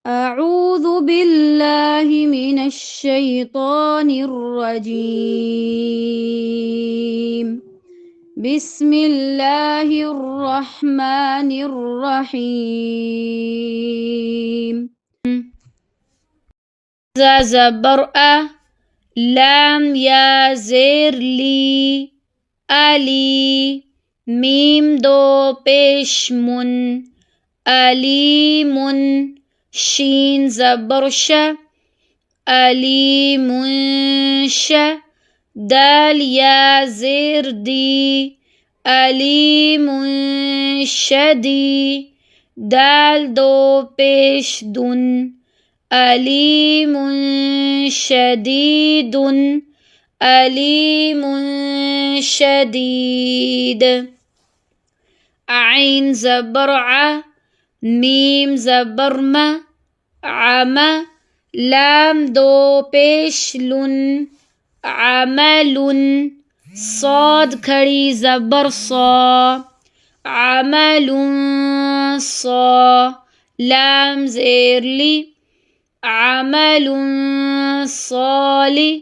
أعوذ بالله من الشيطان الرجيم. بسم الله الرحمن الرحيم. زبر لام يا زير لي ألي ميم دو پیش من أليم شين زبر ش أليم ش دال يا زير دي أليم شدي دال دو پیش دن أليم شديد أليم شديد. عين زبر ع ميم زبر ما عم لام دو پیش لن عمل صاد کھڑی زبر صا عمل صا لام زیر لی عمل صالح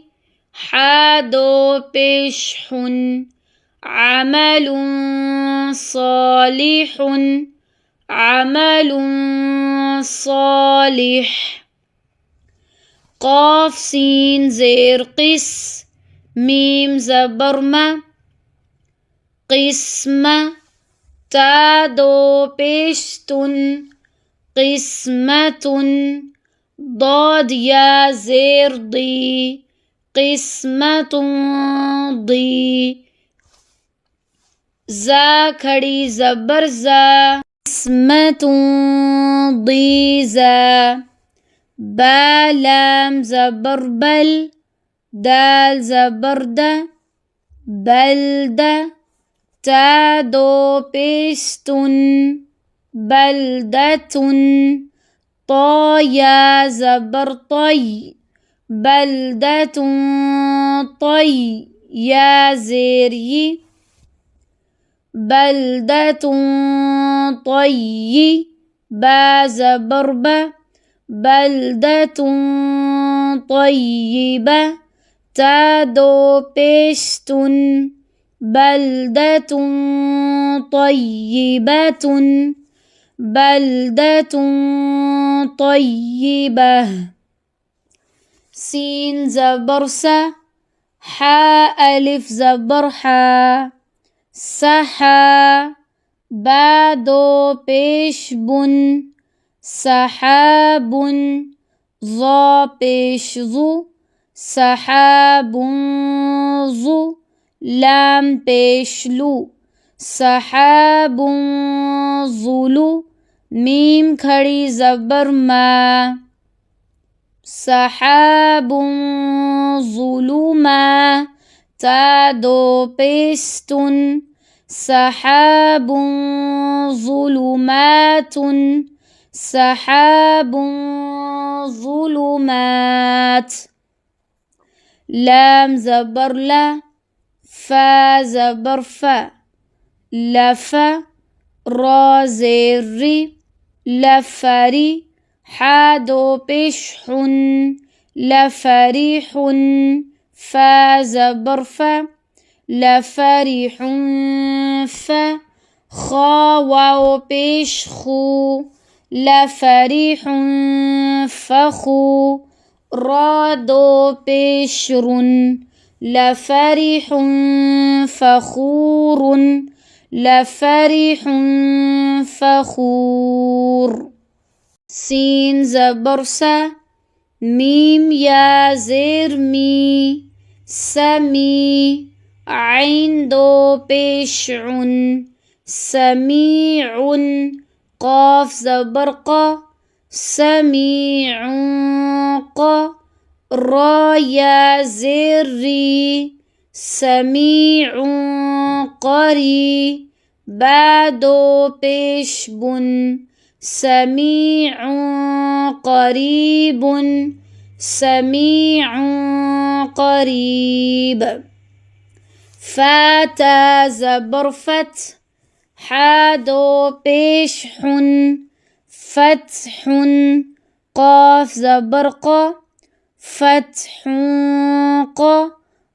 حا دو پیش حن عمل صالح عمل صالح. قاف سين زير قس ميم زبر ما قسمة تا دو پیشتن قسمة ضاد يا زير ضي قسمة ضي زا کھڑی زبر زا قسمة ضيزا با لام زبر بل دال زبر دا بلدة تا دو پیشتن بلدة طا يا زبر طي بلدة طي يا زيري بلدة طي با زبر با بلدة طيبة تا دو پیشتن بلدة طيبة بلدة طيبة. سين زبر سا حا ألف زبر حا سحا با دو پیش بن سحاب ظا پیش ظو سحاب ظو لام پیش لو سحاب ظلو ميم کھڑی زبر ما سحاب ظلما تا دو پیستن سحاب ظلمات سحاب ظلمات. لام زبر لا فا زبر فا لفا را زیر ری لفری حا دو پیش حن لفریح فا زبر فا لفریح فا خا واو پیش خو لفریح فخو را دو پیش رن لفرح فخور لفرح فخور. سين زبر سا ميم يا زير مي سمي عين دو پیش عن سميع قاف زبر قا سميع قا را يا زري سميع قري با دو پیش بن سميع قريب سميع قريب. فاتا زبر فت حا دو پیش حن فتح قاف زبر ق فتح ق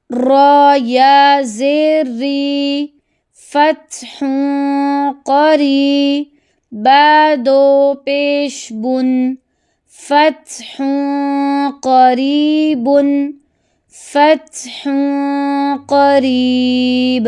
را يا زير ري فتح قري با دو پیش بن فتح قريب فتح قريب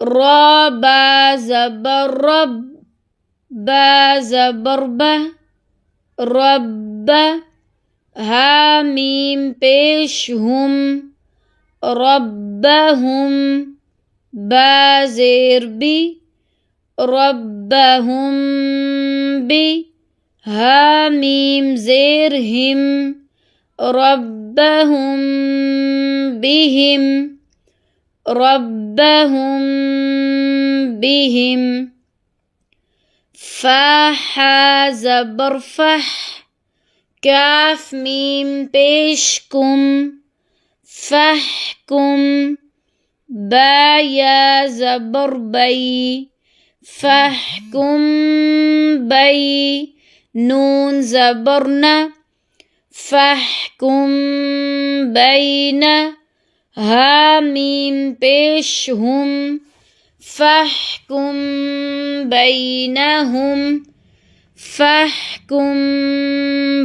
را با زبر رب با زبر به رب ها میم پیش هم ربهم با زیر بی ربهم بی ها میم زیر هم ربهم بهم ربهم بهم فح زبر فح كاف ميم بيشكم فحكم با يا زبر بي فحكم بي نون زبرنا فحكم بين ها ميم پیش هم فاحكم بينهم فاحكم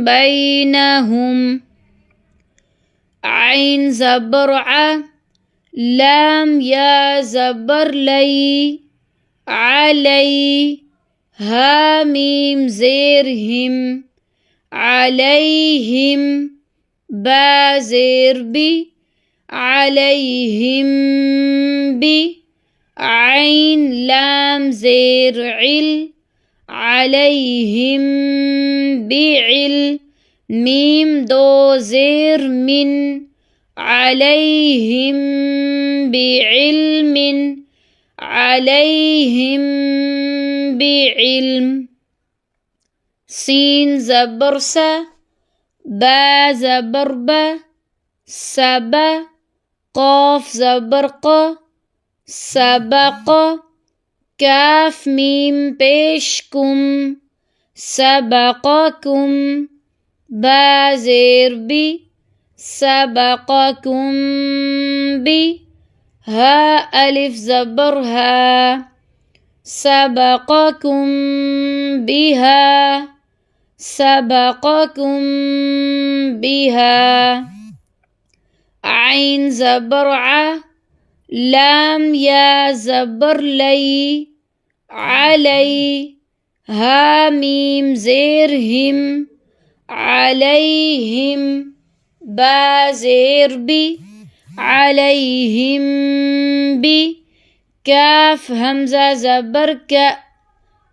بينهم عين زبر ع لام يا زبر لي علي ها ميم زيرهم عليهم با زير بي عليهم بي عين لام زير عل عليهم بعل ميم دو زير من عليهم بعلم عليهم بعلم سين زبر س با زبر ب سبا قاف زبر ق سبق كاف ميم پیشكم سبقكم با زير بي سبقكم بي ها ألف زبر ها سبقكم بها سبقكم بها عين زبر ع لام يا زبر لي علي ها ميم زيرهم عليهم با زير بي عليهم بي كاف همزة زبر ك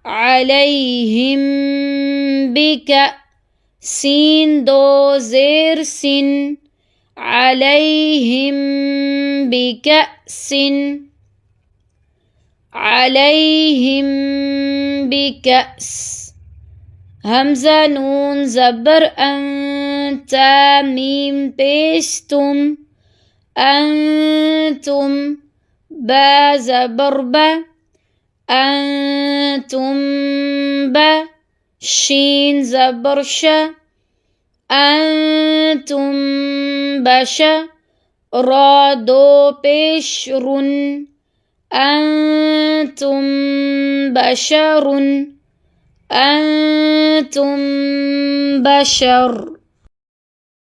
عليهم بك سين دو زير سن عليهم بكأس عليهم بكأس همزة نون زبر أنت ميم بيستم أنتم با زبر با أنتم با شين زبر شا أنتم بشا را دو پیش رن أنتم بشر أنتم بشر.